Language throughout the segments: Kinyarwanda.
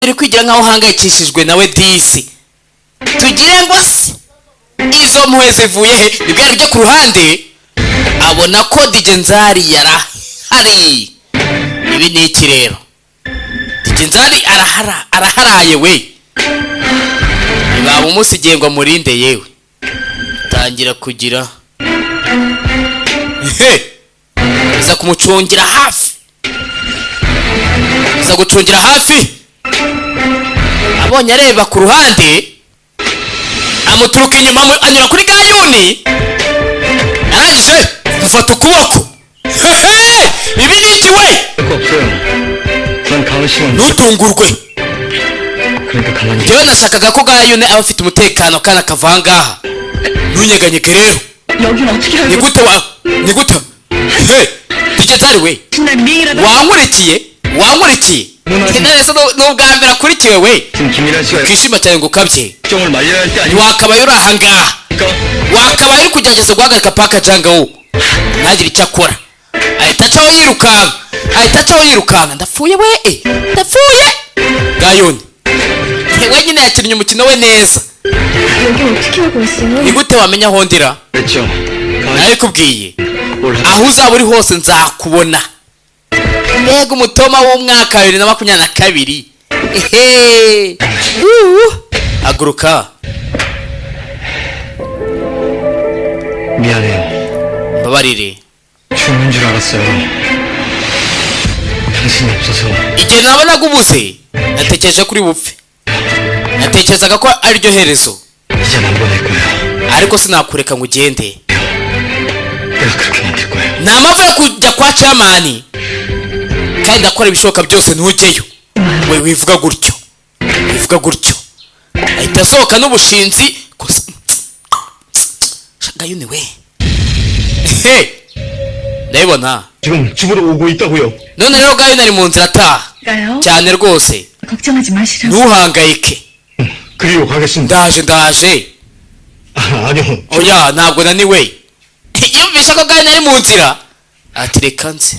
uri kwigira nkaho uhangayikishijwe nawe disi. Tugire ngo se izo mpuhwe zivuye he? Nibwo yari ku ruhande abona ko Digenzari yarahari. Ibi ni iki rero? Digenzari araharaye we. Baba umusigiye ngo murinde yewe. Tangira kugira uza kumucungira hafi. Uza gucungira hafi. Abonye areba ku ruhande amuturuka inyuma anyura kuri Gayuni. Arangije mufata ukuboko. Ibi ni iki we? Ntutungurwe. Njyewe nashakaga ko Gayuni aba afite umutekano kandi akavangaha. Ntunyeganyike rero. Ni gute? Digenzari we. Wankurikiye? Neza n'ubwa mbere akurikiwe we. Kwishima cyane ngo ukabye. Wakabaye uri ahangaha. Wakabaye uri kugerageza guhagarika Paka Jangawo. Ntagire icyo akora. Ahita acaho yirukanka. Ndapfuye we. Ndapfuye. Gayuni. Yewe nyine yakinnye umukino we neza. Ni gute wamenya aho ndira? Nabikubwiye. Aho uzaba uri hose nzakubona. Mbega umutoma w'umwaka 2022. Aguruka. 미안해요. Babarire. 죽는 줄 알았어요. 당신이 없어서. Igihe nabonaga ubuze natekereje kuri bupfe. Natekerezaga ko ari ryo herezo. 이제 안 보낼 거야. Ariko sinakureka ngo ugende. 내가 그렇게 만들 거야. Namavuye kujya kwa chairman. Kandi ndakora ibishoboka byose ntujyeyo. We wivuga gutyo. Ahita asohoka n'ubushinzi. Gayuni we. ndabibona. 지금 집으로 오고 있다고요. none rero Gayuni ari mu nzira ataha. cyane rwose. 걱정하지 마시라고. ntuhangayike. 그리로 가겠습니다. ndaje. 아니요. oya ntabwo naniwe. yumvisha ko Gayuni ari mu nzira. ati reka nze.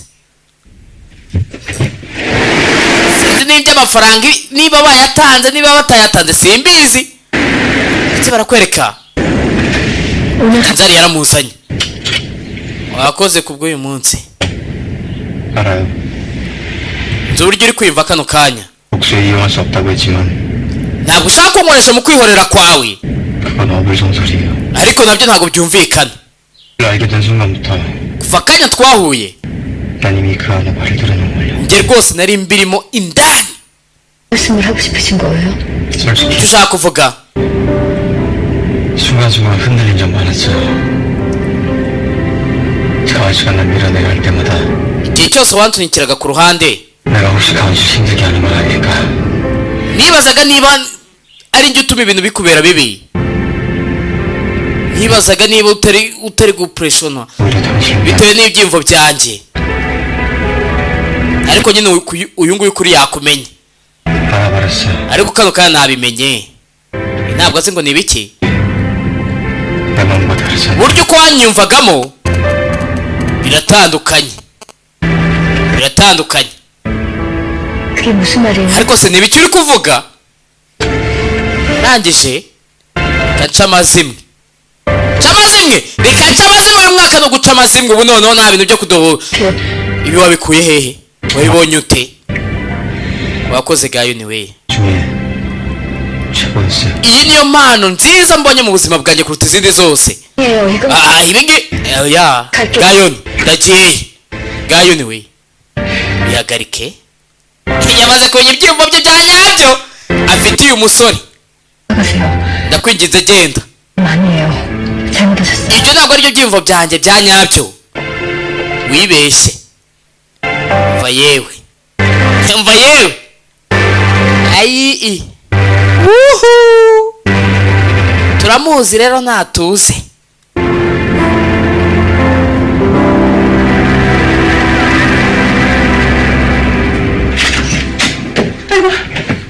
sinzi n'iby'amafaranga niba bayatanze niba batayatanze simbizi. ndetse barakwereka. Digenzari yaramuzanye. Wakoze kubw'uyu munsi. 알아요. nzi uburyo uri kwiyumva kano kanya. 목소리 이용할 수 없다고 했지만 ntabwo ushaka kunkoresha mu kwihorera kwawe. 그건 어불성설이에요. ariko nabyo ntabwo byumvikana. 알게 된 순간부터 kuva akanya twahuye 난 이미 그 안에 발을 들여놓은 njye rwose nari mbirimo indani. 말씀을 하고 싶으신 거예요? 솔직히 icyo ushaka kuvuga. 순간순간 흔들린 적 많았어요. 저 아저씨가 날 밀어내려 할 때마다 igihe cyose wansunikiraga ku ruhande 내가 혹시 강아지 힘들게 하는 건 아닐까. nibazaga niba ari njye utuma ibintu bikubera bibi. nibazaga niba utari gupressiona 오히려 당신을 bitewe n'ibyiyumvo byanjye. ariko nyine uyu nguyu kuri yakumenye. 알아버렸어요. ariko kano kana nabimenye. ntabwo azi ngo ni ibiki. 내 마음과 다르잖아. uburyo uko wanyumvagamo biratandukanye. 그게 무슨 말이에요? ariko se n'ibiki uri kuvuga? rangije gaca amazimwe. reka nca amazimwe uyu mwaka no guca amazimwe. ubu noneho nta bintu byo kudoho. ibi wabikuye hehe? wabibonye ute? wakoze Gayuni we. 중에 최고였어요. iyi niyo mpano nziza mbonye mu buzima bwanjye kuruta izindi zose. 이거 ibingi ya Gayuni ndagiye. Gayuni we bihagarike. yamaze kumenya ibyiyumvo bye bya nyabyo afitiye umusore. 나가세요. ndakwinginze genda. 아니에요. 잘못하셨어요. ibyo ntabwo aribyo byiyumvo byanjye bya nyabyo. wibeshye. mva yewe. ayi. turamuzi rero ntatuze.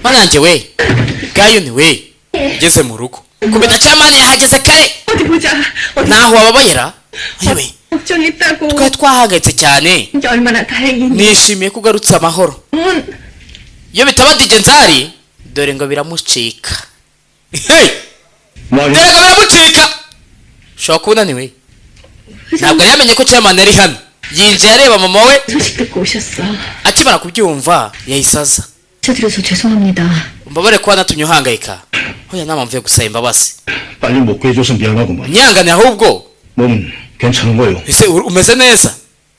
mananjye we. Gayuni we. ugeze mu rugo. kubita chairman yahageze kare. 어디 보자. naho wababayera. yewe. 걱정했다고. twari twahangayitse cyane. 이제 얼마나 다행이니. nishimiye ko ugarutse amahoro. 문. iyo bitaba Digenzari dore ngo biramucika. Hey! 많이 dore ngo biramucika. ushobora kuba unaniwe. ntabwo yamenye ko chairman ari hano. yinjiye areba mama we. 소식 듣고 오셨어. akimara kubyumva yahise aza. 쳐드려서 죄송합니다. mbabare kuba natumye uhangayika. hoya nama mvuye gusaba imbabazi. 빨리 못 구해줘서 미안하구만. unyangane ahubwo. 몸은 괜찮은 거요. ese umeze neza?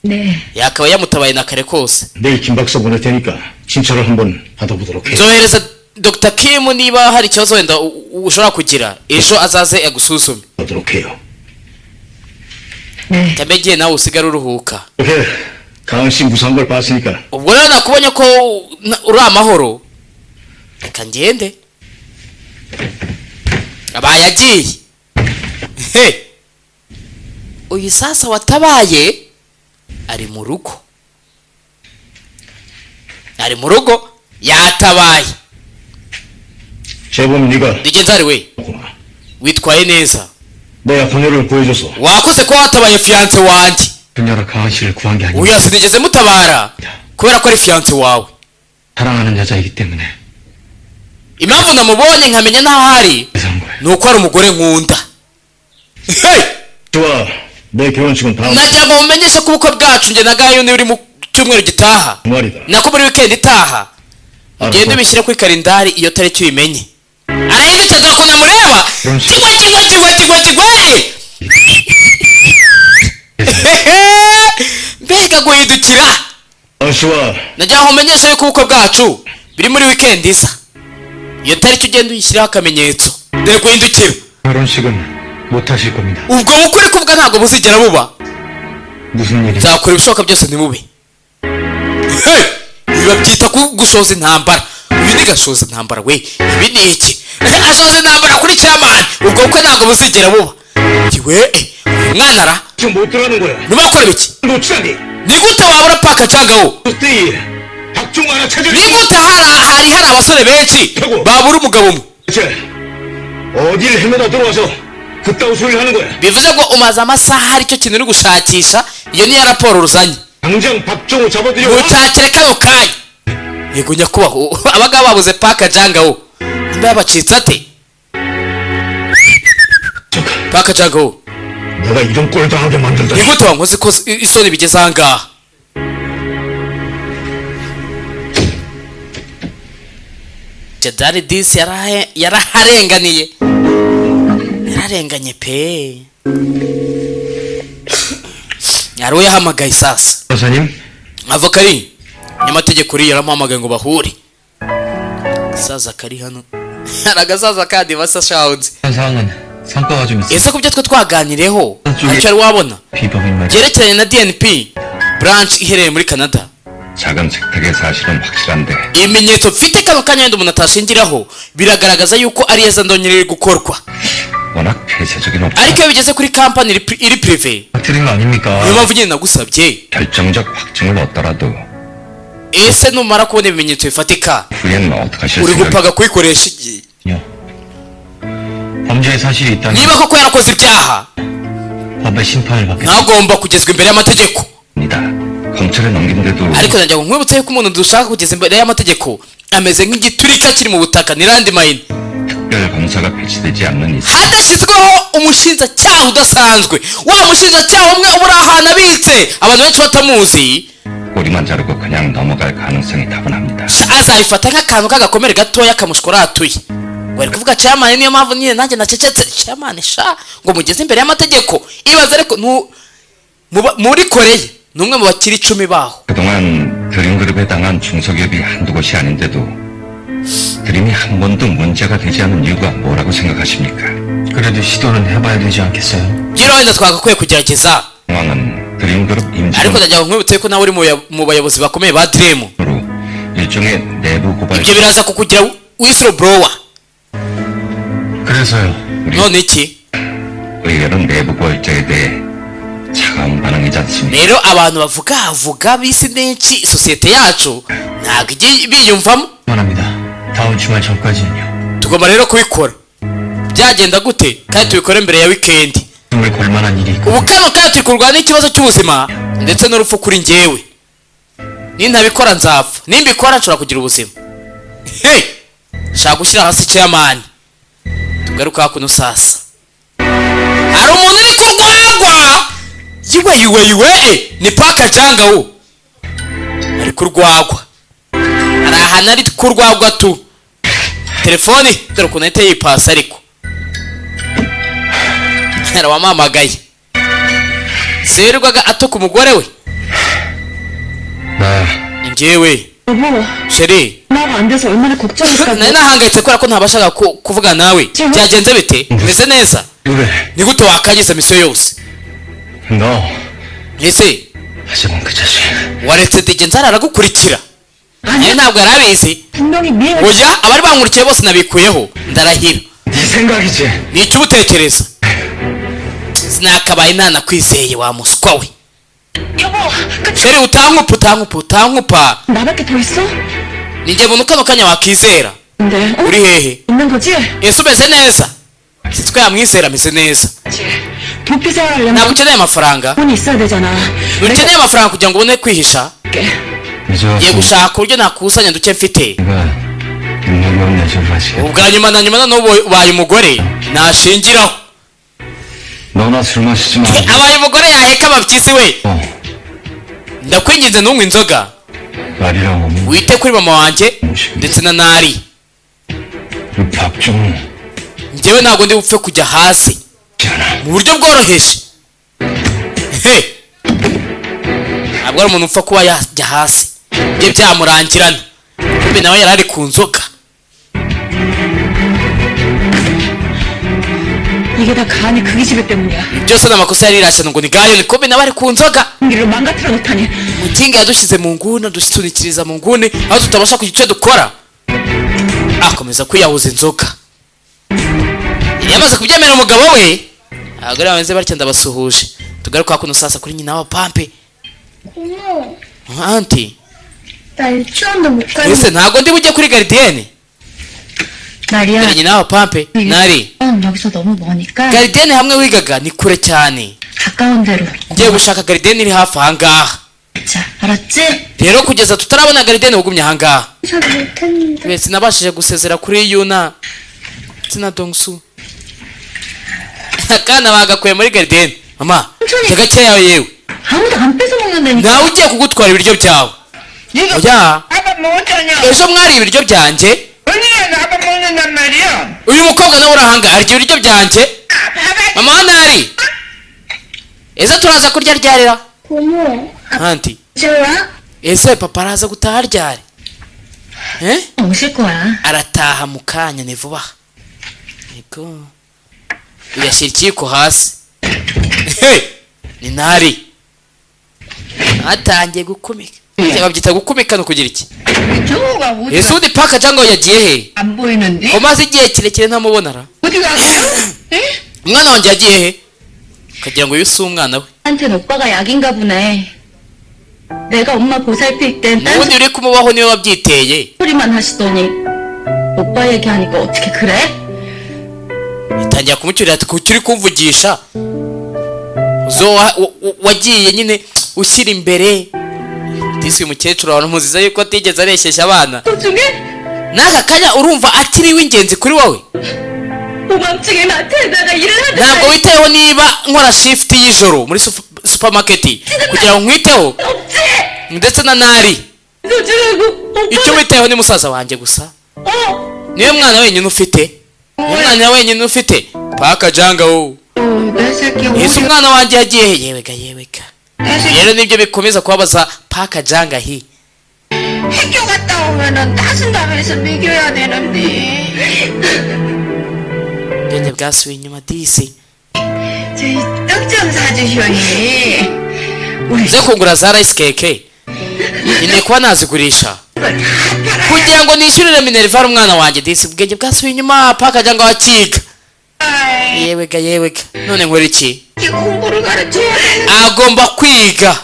네. yakaba yamutabaye na kare kose. 내일 김 박사 보낼 테니까 진찰을 한번 받아보도록 해. nzohereza Dr. Kim niba hari ikibazo wenda ushobora kugira ejo azaze agusuzume. 보도록 해요. 네. cyambe nawe usigara uruhuka. 이렇게 강은 씨 무사한 걸 봤으니까 ubwo rero nakubonye ko uri amahoro reka ngende. abaye agiye. he uyu sasa watabaye ari mu rugo. ari mu rugo yatabaye. 재범 네가 digenzari we 구나. witwaye neza. 내가 그녀를 구해줘서 wakoze ko watabaye fiance wanjye. 그녀라 강은 씨를 구한 게 아니고 uyu sinigeze mutabara kubera ko ari fiance wawe. 사랑하는 여자이기 때문에 impamvu namubonye nkamenya ntaho ari 그래서 한 거야. ni uko ari umugore nkunda. Hey! 좋아. 내 결혼식은 다음 nagira ngo mumenyeshe ko ubukwe bwacu njye na Gahini uri mu cyumweru gitaha. 주말이다. nako muri weekend itaha. 알았어. ugende ubishyire kuri kalendari iyo tariki uyimenye. arahindutse dore ukuntu amureba. kigwa. mbega guhindukira. 아시와 nagira ngo umenyeshe yuko ubukwe bwacu biri muri weekend iza. iyo tariki ugenda uyishyiraho akamenyetso. dore guhindukira. 결혼식은 못 하실 겁니다. ubwo bukwe uri kuvuga ntabwo buzigera buba. 무슨 일이? nzakora ibishoboka byose ntibube. Hey! ibi babyita gushoza intambara. uyu ni gashoza intambara we. ibi ni iki? ashoza intambara kuri chairman. ubwo bukwe ntabwo buzigera buba. iwe uyu mwana ara 지금 못 들어가는 거야. nyuma gukora ibiki? 놓치다니. ni gute wabura paka cagaho? 그때 박종 하나 찾을 ni gute hari abasore benshi babura umugabo umwe? 대체 어딜 헤매다 들어와서 그따위 소리를 하는 거야. bivuze ngo umaze amasaha aricyo kintu uri gushakisha. iyo niyo raporo ruzanye. 당장 박종우 잡아들여. mucakire kano kanya. yego nyakubahwa abagabo babuze paka jangaho nimba yabacitse ate? paka jangaho 내가 이런 꼴 당하게 만들다. ni gute wankoze ko isoni bigeze ahangaha? Jadari disi yaraharenganiye. yararenganye pe. yari we yahamagaye sasa. 변호사님, avoka ari nyamategeko uriya yaramuhamagaye ngo bahure. saza kari hano hari agasaza kandi basa shawunze. 한 상황은 성과가 좀 있어. ese ku byo twe twaganireho ntacyo wari wabona 비법인 말이야. byerekeranye na DNP branch iherereye muri Canada. 작은 생태계 사실은 확실한데 ibimenyetso mfite kano kanya wenda umuntu atashingiraho biragaragaza yuko ari yeza ndongera iri gukorwa. 워낙 폐쇄적인 업체 ariko iyo bigeze kuri kampani iri prive 틀린 거 아닙니까? niyo mpamvu nyine nagusabye. 결정적 확증을 얻더라도 ese numara kubona ibimenyetso bifatika 후에는 어떡하실 uri 생각이요? gupaga kubikoresha iki? 범죄의 사실이 있다면 niba koko yarakoze ibyaha 법의 심판을 받겠다. ntagomba kugezwa imbere y'amategeko. 검찰에 넘긴데도 ariko najya ngo nkwibutse yuko umuntu dushaka kugeza imbere y'amategeko ameze nk'igiturika kiri mu butaka ni randi mayini. 특별검사가 배치되지 않는 이상 hadashyizweho umushinjacyaha udasanzwe. wa mushinjacyaha umwe ubura ahantu abitse abantu benshi batamuzi 꼬리만 자르고 그냥 넘어갈 가능성이 다분합니다. azabifata nk'akantu k'agakomere gatoya kamushkoratuye. wari kuvuga chairman niyo mpamvu nyine nanjye nacecetse. chairman sha ngo mugeze imbere y'amategeko. ibaze ariko muri Koreya ni umwe mu bakiri 10 baho. 그동안 드림그룹에 당한 중소기업이 한두 곳이 아닌데도 드림이 한 번도 문제가 되지 않은 이유가 뭐라고 생각하십니까? 그래도 시도는 해봐야 되지 않겠어요? rero wenda twagakwiye kugerageza. 상황은 드림그룹 ariko 임직원으로 najya ngo nkwibutse ko nawe uri mu bayobozi bakomeye ba Dream. 일종의 내부 고발 ibyo biraza kukugira whistleblower. 그래서요. none iki? 의외로 내부 고발자에 대해 차가운 반응이지 않습니까? rero abantu bavuga bisi benshi sosiyete yacu ntabwo igiye biyumvamo. 원합니다. 다음 주말 전까지는요. tugomba rero kubikora. byagenda gute kandi tubikore mbere ya weekend. 정말 걸만한 일이 있고. ubu kano kandi turi kurwana n'ikibazo cy'ubuzima ndetse n'urupfu kuri njyewe. nintabikora nzapfa. nimbikora nshobora kugira ubuzima. hey shaka gushyira hasi chairman. Tugaruka hakuno sasa. Hari umuntu uri kurwagwa. Yiwe ni paka janga wo. Ari kurwagwa. Hari ahantu ari kurwagwa tu. Telefone dore ukuntu ahita yipasa ariko. Arawamamagaye. Serwaga atuka umugore we. Njyewe. 여보, Sheri. 나가 안 돼서 얼마나 걱정했다고. Nari nahangayitse kubera ko ntabashaga kuvuga nawe. Byagenze bite? Meze neza? 그래. Ni gute wakagize misiyo yose? 너 Ese 하지만 그 자식 waretse Digenzara aragukurikira? 아니야. Ntabwo yarabizi. 분명히 미행을 Oya, abari bankurikiye bose nabikuyeho. Ndarahira. 네 생각이지. Ni icyo ubutekereza. Sinakabaye nanakwizeye wa muswa we. 여보, Sheri utankupa. 나밖에 더 있어? Ninjye muntu kano kanya wakizera. 근데 Uri hehe? 있는 거지? Ese umeze neza? Sitwe yamwizera ameze neza. 도피 생활하려면 Ntabwo ukeneye amafaranga. 돈이 있어야 되잖아. Ukeneye amafaranga kugira ngo ubone kwihisha. 이제 Ngiye gushaka uburyo nakusanya duke mfite. 내가 능력이 없는 소리를 하시겠다. Ubwa nyuma na nyuma noneho ubaye umugore nashingiraho. 너나 술 마시지 마. Abaye umugore yaheka ababyizi we. Ndakwinginze ntunywe inzoga. 말이랑 없는 Wite kuri mama wanjye ndetse na Nari. 그 박종은 Njyewe ntabwo ndi bupfe kujya hasi 있잖아. mu buryo bworoheje. Ntabwo ari umuntu upfa kuba yajya hasi. Ibyo byamurangirana. Kumbe nawe yari ari ku nzoga. 이게 다 가은이 그 기집애 때문이야. Byose ni amakosa yari irashya ngo ni Gayoni. Kumbe nawe ari ku nzoga. 공기를 망가뜨려 놓다니. Mutinga yadushyize mu nguni adusunikiriza mu nguni aho tutabasha kugira icyo dukora. Akomeza kwiyahuza inzoga. Yamaze kubyemera umugabo we. Abagore bameze batya ndabasuhuje. Tugaruka kuno sasa kuri nyina wa Pampe. 고모, Auntie. 나 유치원도 못 가는 Ese ntago ndi bujye kuri gardienne. 나리야. Dore nyina wa Pampe. Nari. 여기서 너무 머니까 Gardienne hamwe wigaga ni kure cyane. 가까운 데로. Ngiye gushaka gardienne iri hafi aha ngaha. 자, 알았지? Rero kugeza tutarabona gardienne ugumye aha ngaha. 잘 못했는데. Wese nabashije gusezera kuri Yuna. Sina Dongsu. Akana bagakuye muri gardienne. Mama, gake yawe yewe. 아무도 안 뺏어 먹는다니까. Nawe ugiye kugutwara ibiryo byawe. Oya. 아빠 먹었잖아. Ejo mwari ibiryo byanjye. 언니가 아빠 먹는단 말이야. Uyu mukobwa nawe urahanga arya ibiryo byanjye. Mama wa Nari. Ese turaza kurya ryarira? 고모, Auntie. 좋아? Ese papa araza gutaha ryari? 오실 거야. Arataha mu kanya ni vuba. Yego. Uyashyira ikiyiko hasi. Ni Nari. Atangiye gukumika. Babyita gukumika no kugira iki? 정우가 어디 Ese undi paka cyangwa yagiye he? 안 보이는데? Umaze igihe kirekire ntamubonara. 어디 갔어요? 에? Umwana wanjye yagiye he? Kagira ngo yusu umwana we. 한테는 오빠가 약인가 보네. 내가 엄마 보살필 땐 딴 Ubundi uri kumubaho niwe wabyiteye. 소리만 하시더니 오빠 얘기하니까 어떻게 그래? Itangira kumucyurira ati kuki uri kumvugisha? Wagiye nyine ushyira imbere. Disi umukecuru abantu muziza yuko atigeze areshyeshya abana. 도중에 N'aka kanya urumva akiri w'ingenzi kuri wowe. 오밤중에 마트에다가 일을 Ntabwo 하다가 witeho niba nkora shift y'ijoro muri supermarket kugira ngo nkwiteho 없지? ndetse na Nari. 소주라고 Icyo witeho ni musaza wanjye gusa. Niwe mwana wenyine ufite. Niwe mwana wenyine ufite. Paka janga wo. 내 새끼 Ese 어디 umwana wanjye yagiye he? Yewega. 내 새끼 Rero nibyo bikomeza kubabaza Paka janga hi. 학교 갔다 오면은 따순다면서 먹여야 되는데. Ubwenge bwasubiye inyuma disi. 저희 떡 좀 사주시오니. 우리 Nze kungura za rice cake. Nkeneye kuba nazigurisha kugira ngo nishyurire Minerval umwana wanjye disi. Ubwenge bwasubiye inyuma Paka janga wakiga. Yewega. None nkora iki? 공부를 가르쳐야 돼. Agomba kwiga.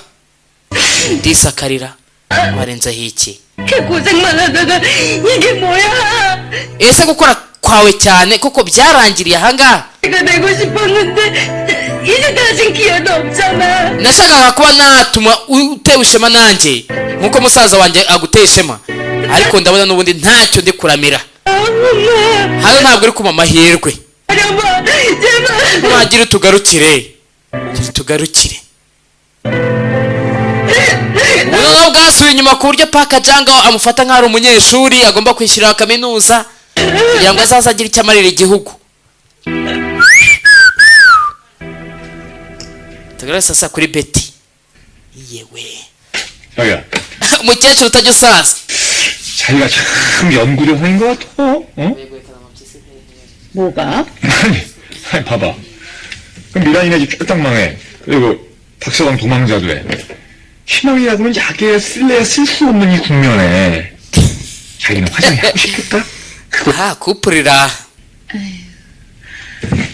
Disi akarira. Warenzaho iki? 고생만 하다가 이게 뭐야? Ese gukora kwawe cyane kuko byarangiriye ahangaha. 내가 내고 싶었는데 이제 다신 기회도 없잖아. Nashakaga kuba natuma utewe ishema nanjye nkuko musaza wanjye aguteye ishema, ariko ndabona n'ubundi ntacyo ndi kuramira. hano ntabwo uri kuma amahirwe 엄마 제발 wagira utugarukire tugarukire noneho bwasubiye inyuma ku buryo Park Jang-ho amufata nk'aho ari umunyeshuri agomba kwishyurira kaminuza kugira ngo azaze agire icyo amarira igihugu. tugarure sasa kuri Betty. yewe 자기야, umukecuru utajya usaza. 자기가 참 연구대사인 것 같아. 어? 뭐가? 아니, 봐봐. 그럼 미란이네 집 쫄딱 망해. 그리고 박서방 도망자도 해. 희망이라고는 자기가 쓸래야 쓸 수 없는 이 국면에 자기는 화장하고 싶겠다? 아 구플이라.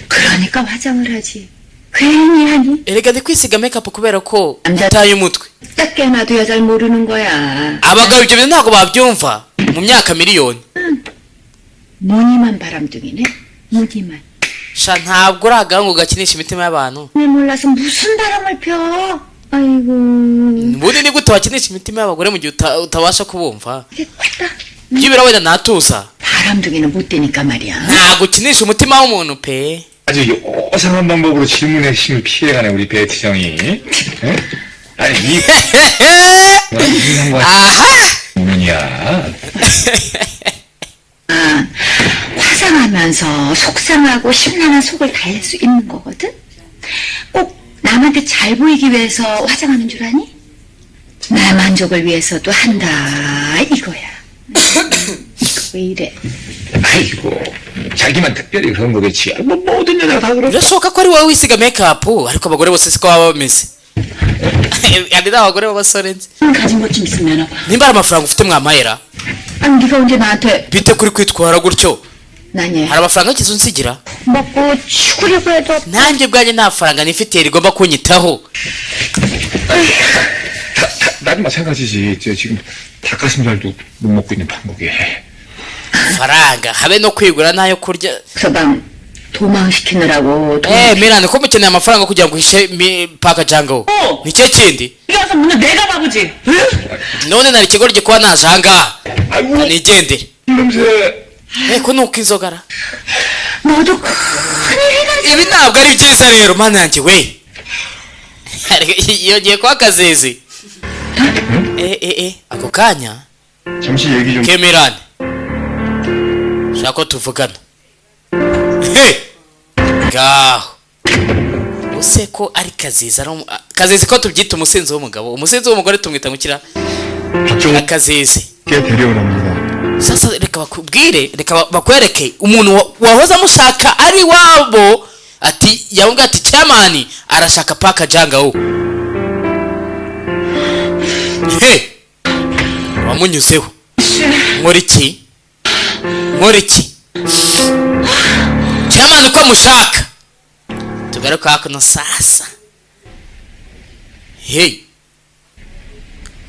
그러니까 화장을 하지. 괜히 하니? erega ndi kwisiga makeup kubera ko 남자 utaye umutwe. 딱 깨놔도야 잘 모르는 거야. abagabo ibyo bintu ntabwo babyumva mu myaka miliyoni. 무늬만 바람둥이네. 무늬만. sha ntabwo uri agahungu gakinisha imitima y'abantu. 내 몰라서 무슨 바람을 펴. 아이고. ubundi ni gute wakinisha imitima y'abagore mu gihe utabasha kubumva? 이게 컸다. byibura wenda natuza. 바람둥이는 못 되니까 말이야. ntabwo ukinisha umutima w'umuntu pe. 아주 요상한 방법으로 질문의 핵심을 피해가네 우리 베티정이. 응? 아니 이 아하. 문이야. 아, 화장하면서 속상하고 심란한 속을 달랠 수 있는 거거든? 꼭 남한테 잘 보이기 위해서 화장하는 줄 아니? 나 만족을 위해서도 한다 이거야. 이거 왜 이래? 아이고 자기만 특별히 그런 거겠지. 뭐 모든 여자가 다 그렇다. birashoboka ko ari wowe wisiga makeup ariko abagore bose siko baba bameze. kandi n'abagore b'abasore nzi. 가진 것 좀 있으면 와봐. nimba ari amafaranga ufite mwamahera 아니 네가 언제 나한테 bite kuri kwitwara gutyo. 나니 hari amafaranga y'ikizu nsigira. 먹고 죽으려고 해도 nanjye ubwanjye nta faranga nifitiye rigomba kunyitaho. 나도 마찬가지지. 저 지금 닭가슴살도 못 먹고 있는 판국에. faranga habe no kwigura nayo kurya. 서방 도망시키느라고 mirane ko mukeneye amafaranga kugira ngo uhishe Park Jang-ho. ni cyo kindi. 가서 문은 내가 봐보지. none nari ikigori gikuba naje ahangaha 아이고 nigendere. 냄새. ko nuko inzogara. 너도 큰일이다. ibi ntabwo ari byiza rero mana yanjye we. yongeye kuba akazezi. ako kanya 잠시 얘기 좀. kemirane shaka ko tuvugana. ngaho use ko ari kazizi kazizi ko tubyita umusinzi w'umugabo umusinzi w'umugore tumwita ngukira 박정호 akazizi. 께 데려오랍니다. sasa reka bakubwire reka bakwereke umuntu wahoze amushaka ari wabo ati yamubwira ati chairman arashaka Park Jang-ho. wamunyuzeho nkora iki chairman ko amushaka tugaruka hakuno sasa.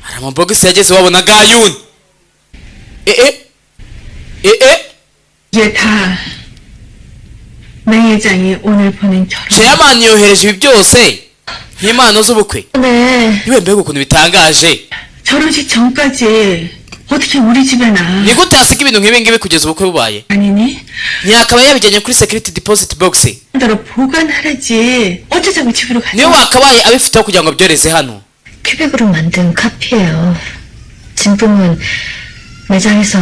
hari amabogisi yageze wabona gayuni. 이게 다 맹회장이 오늘 보낸 결혼 chairman yohereje ibi byose nk'impano z'ubukwe. 네 niwe mbega ukuntu bitangaje. 결혼식 전까지 어떻게 우리 집에 나 ni gute hasiga ibintu nk'ibi ngibi kugeza ubukwe bubaye? 아니니? ntiyakaba yabijyanye kuri security deposit box. 대로 보관하라지 어쩌자고 집으로 가자 niwe wakabaye abifiteho kugira ngo abyoreze hano. 큐빅으로 만든 카피예요. 진품은 매장에서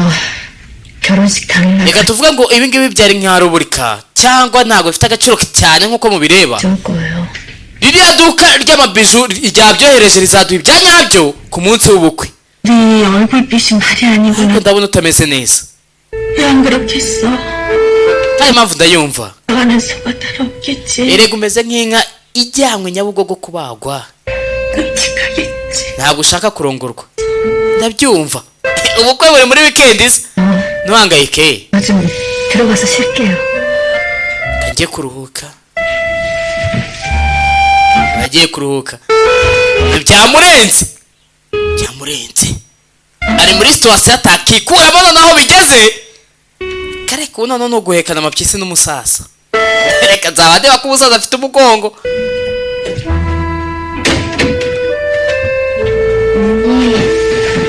결혼식 당일날 reka tuvuge ngo ibi ngibi byari nka ruburika cyangwa ntabwo bifite agaciro cyane nk'uko mubireba. 가져올 거예요. ririya duka ry'amabiju ryabyohereje rizaduha ibya nyabyo ku munsi w'ubukwe. 네 얼굴빛이 말이 아니구나 ariko ndabona utameze neza. 왜 안 그렇겠어 nta mpamvu ndayumva. 나가는 수가 따로 없겠지 erega umeze nk'inka ijyanywe Nyabugogo kubagwa. 끔찍하겠지 ntabwo ushaka kurongorwa ndabyumva. ubukwe buri muri weekend se ntuhangayike. 저 좀 들어가서 쉴게요. agiye kuruhuka agiye kuruhuka. byamurenze ari muri situation atakikuramo noneho bigeze. kare ku noneho no guhekana amapyisi n'umusasa. reka nzaba ndeba ko umusaza afite umugongo.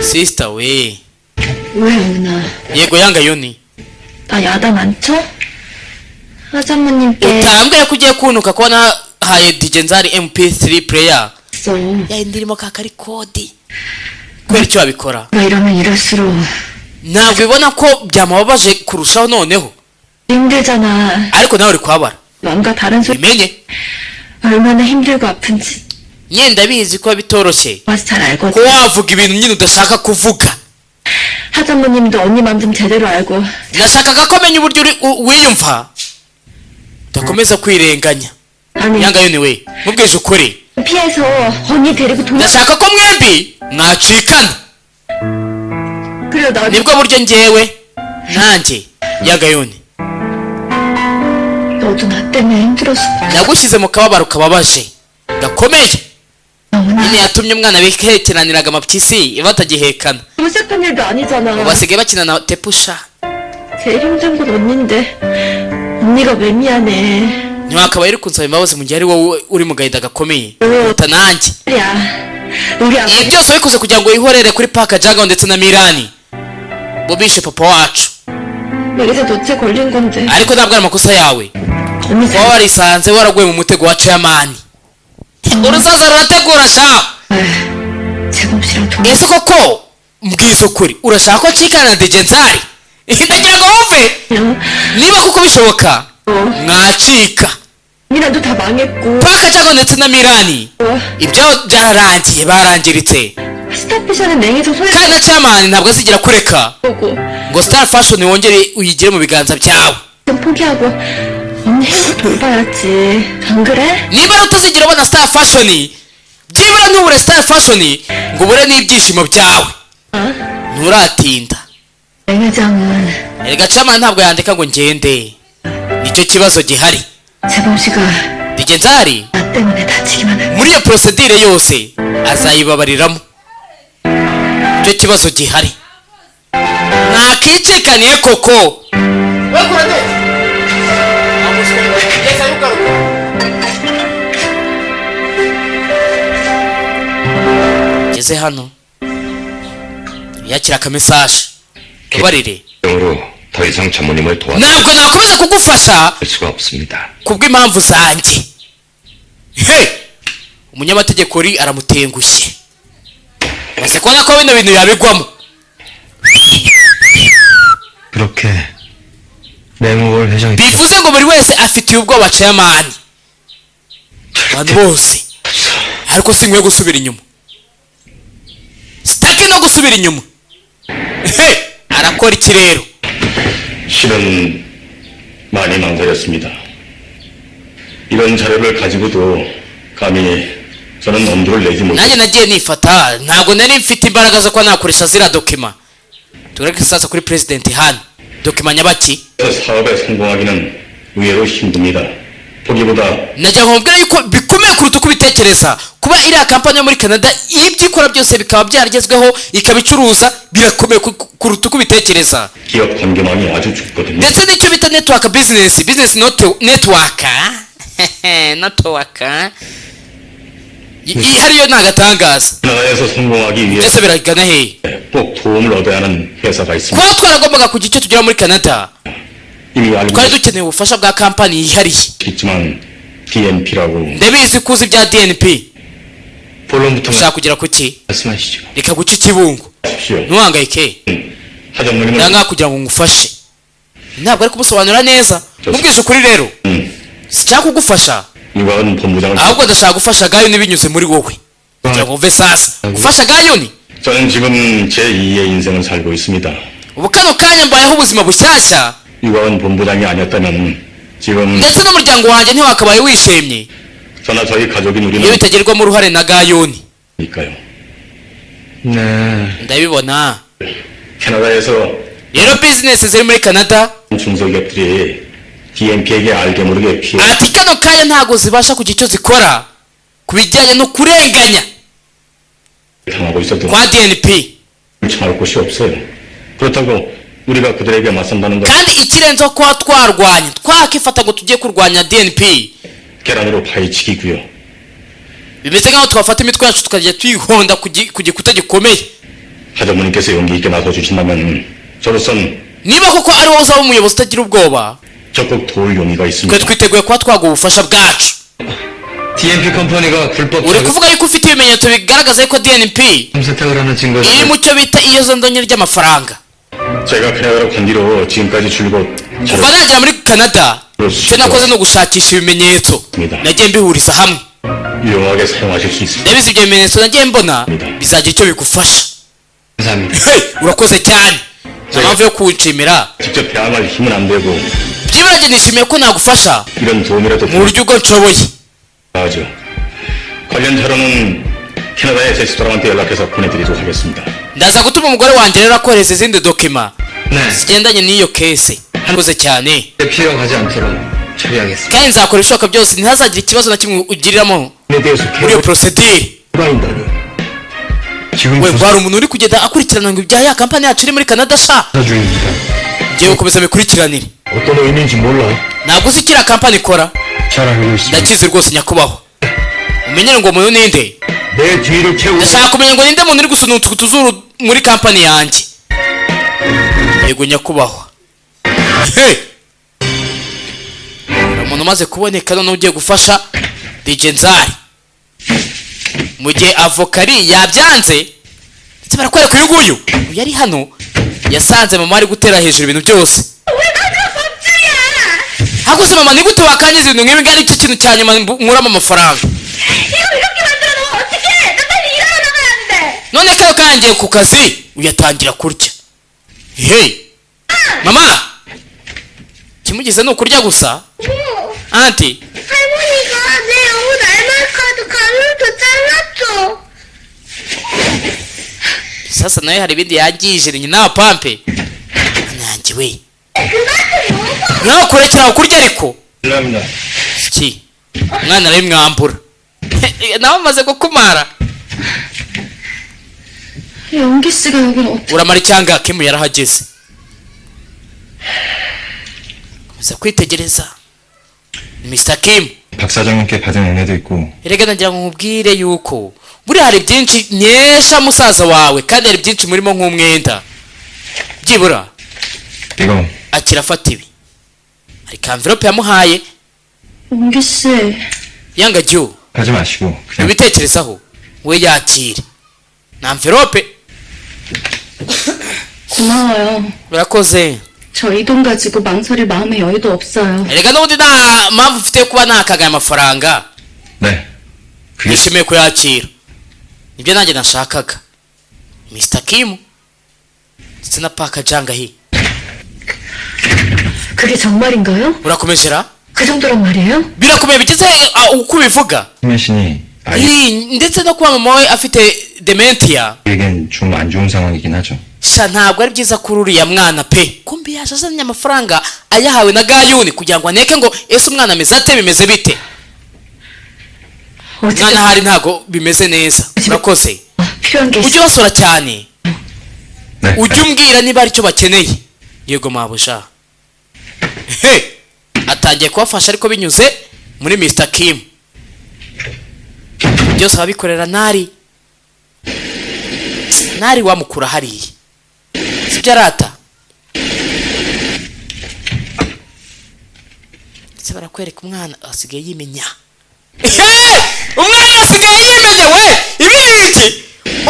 sister we 왜 오나? yego yanga yoni 나 야단 안 쳐? 하자모님께 utambwira ko ugiye kuntuka ko nahaye DJ Nzari MP3 player 있어. ya indirimbo kakari kodi kubera icyo wabikora 너 이러면 이럴수록 ntabwo ubona ko byamubabaje kurushaho noneho 힘들잖아. ariko nawe uri kubabara 뭔가 다른 소리 bimenye 얼마나 힘들고 아픈지 nyine ndabizi ko bitoroshye 와서 잘 ko 알거든. wavuga ibintu nyine udashaka kuvuga 하자모님도 언니 마음 좀 제대로 알고 nashakaga ko amenya uburyo wiyumva udakomeza kwirenganya 아니 yangayoni we mubwije ukuri 피해서 언니 데리고 도망. ndashaka ko mwembi mwacikana 그래 나 nibwo buryo njyewe nanjye yangayoni 너도 나 때문에 힘들었어. nagushyize mu kababaro kababaje gakomeye 너무나 nyine yatumye umwana bihekeraniraga amapyisi batagihekana 어색한 일도 아니잖아. ubu basigaye bakina na tepusha 제일 힘든 건 언니인데 언니가 왜 미안해. ntiwakabaye uri kunsaba imbabazi mu gihe ari wowe uri mu gahinda gakomeye uta nanjye 야 우리 아버지 ibi byose wabikoze kugira ngo wihorere kuri paka jagaho ndetse na mirani bo bishe papa wacu 여기서 도체 걸린 건데 ariko ntabwo ari amakosa yawe 언니 kuba warisanze waraguye mu mutego wa ceyamani urusaza rurategura sha 제법씨랑 돈 ese koko mbwiza ukuri urashaka ko ncikana na DJ Nzari ndagira ngo wumve niba kuko bishoboka mwacika 언니랑도 다 망했고 paka jagaho ndetse na mirani ibyo byararangiye barangiritse 스타피샤는 냉해서 소리 kandi na ceyamani ntabwo azigera kureka 보고 ngo star fashion wongere uyigire mu biganza byawe 좀 포기하고 언니 행복 돌봐야지 안 그래? niba rero utazigira ubona star fashion byibura ntubure star fashion ngo ubure n'ibyishimo byawe 어? nturatinda 냉회장은 erega ceyamani ntabwo yandika ngo ngende nicyo kibazo gihari 제법씨가 DJ Nzari 나 때문에 다치기만 해 muri iyo procedure yose azayibabariramo icyo kibazo gihari mwakicikaniye koko ngeze hano yakira akamesaje ubarire 으로 더 이상 전무님을 도와줄 ntabwo nakomeza kugufasha 수가 없습니다. kubw'impamvu zanjye he umunyamategeko uri aramutengushye maze kubona ko bino bintu yabigwamo 그렇게 내무월 회장이 bivuze ngo buri wese afitiye ubwoba ceyamani abantu bose ariko sinkwiye gusubira inyuma sitaki no gusubira inyuma he arakora iki rero 실은 많이 망설였습니다. 이런 자료를 가지고도 감히 저는 엄두를 내지 못했 nanjye nagiye nifata ntabwo nari mfite imbaraga zo kuba nakoresha ziriya dokima tureke sasa kuri president hano dokima nyabaki 사업에 성공하기는 의외로 힘듭니다. 보기보다 najya nkubwira yuko bikomeye kuruta uko ubitekereza kuba iriya kampani yo muri canada ibyo ikora byose bikaba byaragezweho ikaba icuruza birakomeye kuruta uko ubitekereza 기업 관계망이 아주 좁거든요. ndetse n'icyo bita network business network hariyo ni agatangaza 나라에서 성공하기 위해 byose biragana hehe 꼭 도움을 얻어야 하는 회사가 있습니다. kuba twaragombaga kugira icyo tugera muri canada 이미 알고 twari dukeneye ubufasha bwa kampani yihariye 있지만 DNP라고 ndabizi ko uzi ibya dnp 본론부터 ushaka kugera ku ki 말씀하시죠. reka guca ikibungo 하십시오. ntuhangayike 하정무님은 ndanga kugira ngo ngufashe ntabwo ari kumusobanurira neza mubwije ukuri rero sinshaka kugufasha 유가은 본부장을 ahubwo ndashaka gufasha gayoni binyuze muri wowe kugira ngo uve sasa gufasha gayoni 저는 지금 제2의 인생을 살고 있습니다. ubu kano kanya mbayeho ubuzima bushyashya 유가은 본부장이 아니었다면 지금 ndetse n'umuryango wanjye ntiwakabaye wishimye 저나 저희 가족인 iyo 우리는 bitagerwamo uruhare na gayoni 니까요. 네. ndabibona 캐나다에서 rero bizinesi ziri muri canada 중소기업들이 DNP에게 알게 모르게 피해 ati kano kanya ntabwo zibasha kugira icyo zikora ku bijyanye no kurenganya 당하고 있어도 kwa dnp 참을 곳이 없어요. 그렇다고 우리가 그들에게 맞선다는 건 kandi ikirenzeho kuba twarwanya twakifata ngo tujye kurwanya dnp 계란으로 파헤치기고요. bimeze nk'aho twafata imitwe yacu tukajya tuyihonda ku gikuta gikomeye 하정무님께서 용기 있게 나서주신다면 저로선 niba koko ari wowe uzaba umuyobozi utagira ubwoba 적극 도울 용의가 twe 있습니다. twiteguye kuba twaguha ubufasha bwacu DNP 컴퍼니가 불법 uri kuvuga yuko ufite ibimenyetso bigaragaza yuko DNP 세탁을 하는 증거를 iri mu cyo bita iyozandonyo ry'amafaranga 제가 캐나다로 간 뒤로 지금까지 줄곧 kuva nagera muri canada icyo nakoze ni ugushakisha ibimenyetso nagiye mbihuriza hamwe 유용하게 사용하실 수 있습니다. ndabizi ibyo bimenyetso nagiye mbona bizagira icyo bigufasha 감사합니다. Hey, urakoze cyane nta mpamvu yo kuwushimira 직접 대항할 힘은 안 되고 byibura nishimiye ko nagufasha 이런 도움이라도 mu buryo ubwo nshoboye 필요하죠. 관련 자료는 캐나다의 제시도랑한테 연락해서 보내드리도록 하겠습니다. ndaza gutuma umugore wanjye rero akohereza izindi dokima 네. zigendanye n'iyo kese urakoze cyane 피해가 가지 않도록 처리하겠습니다. kandi nzakora ibishoboka byose ntihazagire ikibazo na kimwe ugiriramo 에 대해서 muri iyo porosedire 개발인다니. 지금 we hari umuntu uri kugenda akurikirana ngo ibya ya kampani yacu iri muri canada sha 조사 중입니다. ngiye gukomeza mikurikiranire 어떤 의미인지 몰라. ntabwo uzi icyo iriya kampani ikora 잘 알고 있습니다. ndakizi rwose nyakubahwa umenyere ngo umuntu ninde 내 뒤를 채우고 ndashaka kumenya ngo ninde muntu uri gusunika utuzuru muri kampani yanjye yego nyakubahwa hey! hari umuntu umaze kuboneka none ugiye gufasha DJ Nzari mu gihe avokari yabyanze ndetse barakwereka uyu nguyu uyu yari hano yasanze mama ari gutera hejuru ibintu byose haguze mama ni gute wakangiza ibintu nk'ibi ngari cyo kintu cya nyuma nkuramo amafaranga none kayo kangiye ku kazi uyatangira kurya hey mama kimugize ni ukurya gusa anti 할머니가 내 옷 알마카드 가루도 잘랐어. sasa nawe hari ibindi yangije ni nyina wa pampe nanjye we 그만큼 먹어. nawe kurekera kurya ariko 실례합니다. ki umwana arabimwambura nawe amaze gukumara 영기 씨가 여기는 어떻게? uramara icyanga kimu yarahageze komeza kwitegereza Mr. Kim 박 사장님께 받은 은혜도 있고 erega nagira ngo nkubwire yuko buriya hari byinshi nyesha musaza wawe kandi hari byinshi murimo nk'umwenda byibura 이거 akira afata ibi hari ka envelope yamuhaye 영기 씨, yanga jyu 하지 마시고 그냥 ubitekerezaho we yakire na envelope 고마워요. urakoze 저 이 돈 가지고 망설일 마음의 여유도 없어요. erega n'ubundi nta mpamvu ufite yo kuba nakagaye amafaranga 네 그게 nishimiye kuyakira nibyo nanjye nashakaga Mr. Kim ndetse na Park Jang-hee 그게 정말인가요? urakomejera 그 정도란 말이에요? birakomeye bigeze uko ubivuga 수면신이 아이에겐 ndetse no kuba mama we afite dementia 좀 안 좋은 상황이긴 하죠. sha ntabwo ari byiza kuri uriya mwana pe kumbi yaje azanye amafaranga ayahawe na gayuni kugira ngo aneke ngo ese umwana ameze ate bimeze bite mwana hari ntabwo bimeze neza urakoze 필요한 게 ujye 있어. ubasura cyane 네. ujye umbwira niba aricyo bakeneye yego mabuja he atangiye kubafasha ariko binyuze muri Mr. Kim byose ababikorera nari wamukura hariya sibyo arata ndetse barakwereka umwana asigaye yimenya umwana asigaye yimenya we ibi ni iki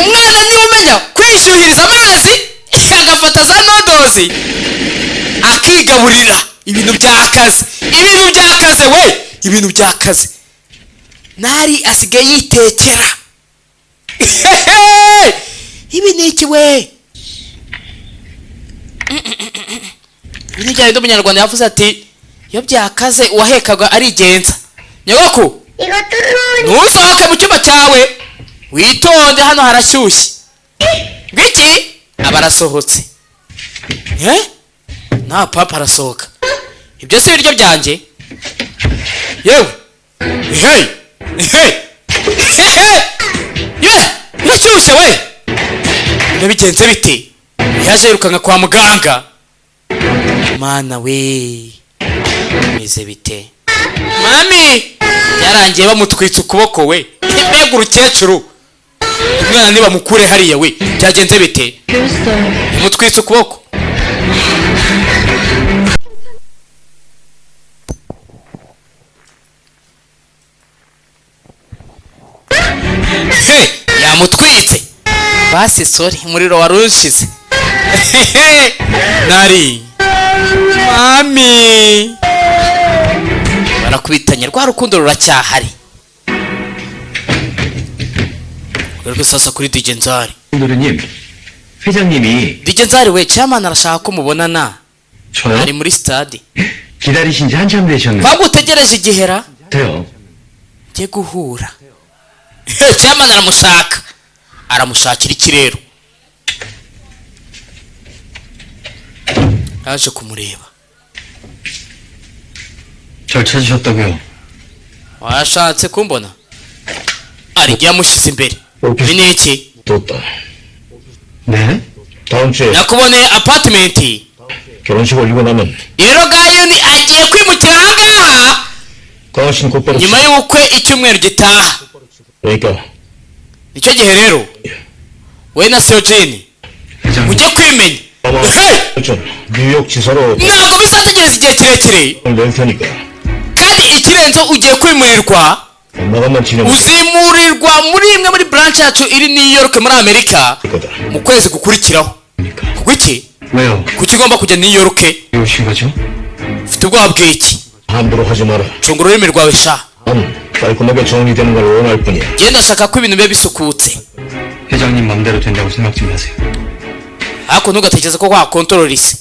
umwana niwe umenya kwishyuhiriza amazi agafata za nodozi akigaburira ibintu byakaze we ibintu byakaze nari asigaye yitekera ibi ni iki we ibi ni bya bindi umunyarwanda yavuze ati iyo byakaze uwahekaga arigenza nyogoku 이거 뚫는 ntusohoke mu cyumba cyawe witonde hano harashyushye ngwiki aba arasohotse nawe papa arasohoka ibyo si ibiryo byanjye yewe birashyushye we bigenze bite yaje yirukanka kwa muganga mana we bimeze bite mami byarangiye bamutwitse ukuboko we mbega urukecuru umwana nibamukure hariya we byagenze bite 배웠어요. bamutwitse ukuboko yamutwitse basi sorry umuriro warushize. Nari mami barakubitanye rwa rukundo ruracyahari. 그렇게 sasa kuri DJ Nzari. 누르님, 회장님이 DJ Nzari we chairman arashaka ko mubonana. 저요? ari muri stade. 기다리신 지 한참 되셨는데요. bagutegereje igihera ngiye guhura. chairman aramushakira iki rero? yaje kumureba. 절 찾으셨다고요? washatse kumbona? ari yamushyize imbere. ni iki? 떴다. 네? 다음 주에 nakuboneye apartment. 결혼식 올리고 나면 rero gayuni agiye kwimukira ahangaha 당신 곧바로 nyuma y'ubukwe icyumweru gitaha. 그러니까 nicyo gihe rero we na Sojeni 회장님, ujye kwimenya. 아마 좀 뉴욕 지사로 ntabwo bizategereza igihe kirekire 돈을 낼 테니까 kandi ikirenzo ugiye kwimurirwa. 엄마가만 지내면 uzimurirwa muri imwe muri branch yacu iri New York muri Amerika 될 거다. mu kwezi gukurikiraho. kuko iki? 왜요? kuki ugomba kujya New York? 왜 오신 거죠? ufite ubwoba bw'iki? 함부로 하지 마라. cungura ururimi rwawe sha. 난 깔끔하게 정리되는 걸 원할 뿐이야. njye ndashaka ko ibintu bibe bisukutse 회장님 맘대로 된다고 생각 좀 하세요. ariko ntugatekereze ko wakontorora isi.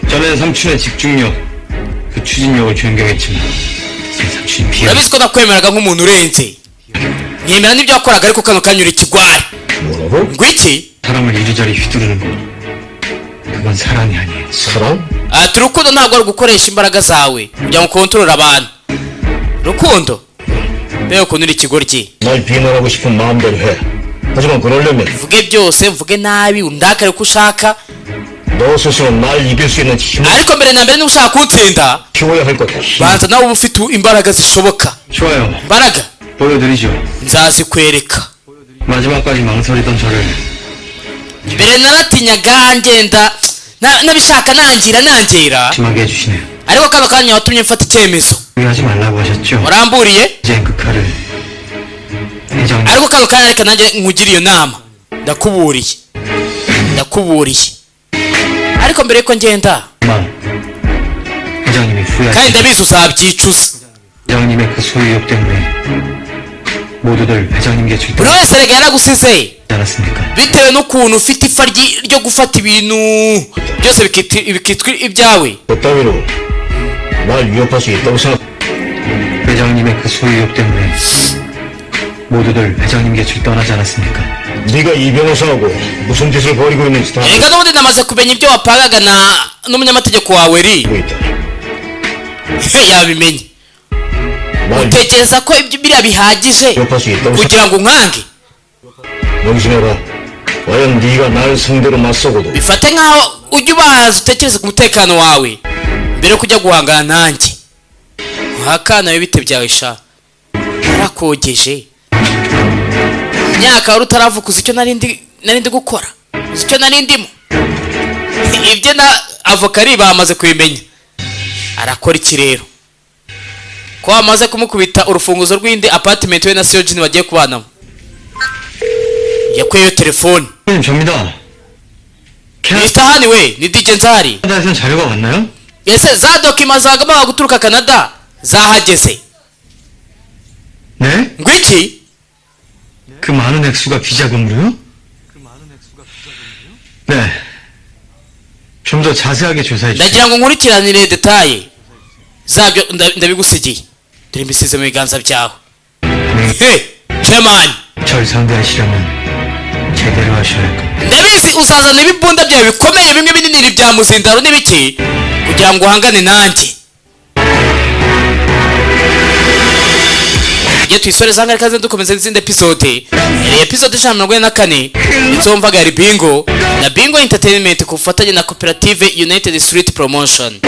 전엔 삼촌의 집중력, 그 추진력을 존경했지만 제 삼촌이 비하. urabizi ko nakwemeraga nk'umuntu urenze. nyemera n'ibyo wakoraga ariko kano kanyura ikigwari. 뭐라고? ngo iki? 사람을 이리저리 휘두르는 거, 그건 사랑이 아니에요. 사랑? ati urukundo ntabwo ari ugukoresha imbaraga zawe kugira ngo ukontorore abantu. rukundo mbega ukuntu uri ikigoryi. 날 비난하고 싶은 마음대로 해. 하지만 그러려면 mvuge byose mvuge nabi undakare uko ushaka 너 스스로 날 이길 수 있는 힘을 ariko mbere na mbere niba ushaka kuntsinda 키워야 할 거다. 힘. banza nawe uba ufite imbaraga zishoboka. 좋아요. imbaraga 보여드리죠. nzazikwereka. 마지막까지 망설이던 저를 mbere naratinyaga ngenda nabishaka nangira 심하게 해주시네요. ariko kano kanya watumye mfata icyemezo. 후회하지 말라고 하셨죠? waramburiye 이젠 그 칼을 회장님 ariko kano kanya reka nanjye nkugire iyo nama. ndakuburiye ariko mbere yuko ngenda 회장님이 kandi 후회하시 ndabizi uzabyicuza. 회장님의 그 소유욕 때문에 모두들 회장님께 buri 줄때 wese rega yaragusize 않았습니까? bitewe n'ukuntu ufite ifa ryo gufata ibintu byose bikitwa ibyawe. 그 따위로 날 위협할 수 있다고 생각. 회장님의 그 소유욕 때문에 모두들 회장님 곁을 떠나지 않았습니까? 네가 이 변호사하고 무슨 짓을 벌이고 있는지 다 reka n'ubundi namaze kumenya ibyo wapagaga n'umunyamategeko wawe ri 알고 있다. yabimenye. 날 utekereza ko ibyo biriya bihagije 위협할 수 있다고 생각. kugira ngo unkange? 명심해라. 과연 네가 날 상대로 맞서고도 bifate nk'aho ujya ubanza utekereza ku mutekano wawe mbere yo kujya guhangana nanjye. uhakana bite byawe sha warakogeje imyaka wari utaravuga uzi icyo nari ndi gukora, uzi icyo nari ndimo. ibyo na avokari bamaze kubimenya. arakora iki rero ko wamaze kumukubita urufunguzo rw'indi apartment we na Sojini bagiye kubanamo? yakuyeyo telefone. 회장님 접니다. Mr. Hani we ni DJ Nzari. 캐나다에선 자료가 왔나요? ese za dokima zagombaga guturuka Canada zahageze? 네? ngwiki 그 많은 액수가 비자금으로요? 네. 좀 더 자세하게 조사해 주세요. ndagira ngo nkurikiranire detaye zabyo ndabigusigiye. dore mbisize mu biganza byawe. chairman 절 상대하시려면 제대로 하셔야 할 겁니다. ndabizi uzazana ibibunda byawe bikomeye bimwe binini bya muzindaro n'ibiki kugira ngo uhangane nanjye. igihe twisoreza hanga reka dukomeza n'izindi episode. episode 144 itsomvaga yari Bingo na Bingo Entertainment ku bufatanye na Koperative United Street Promotion.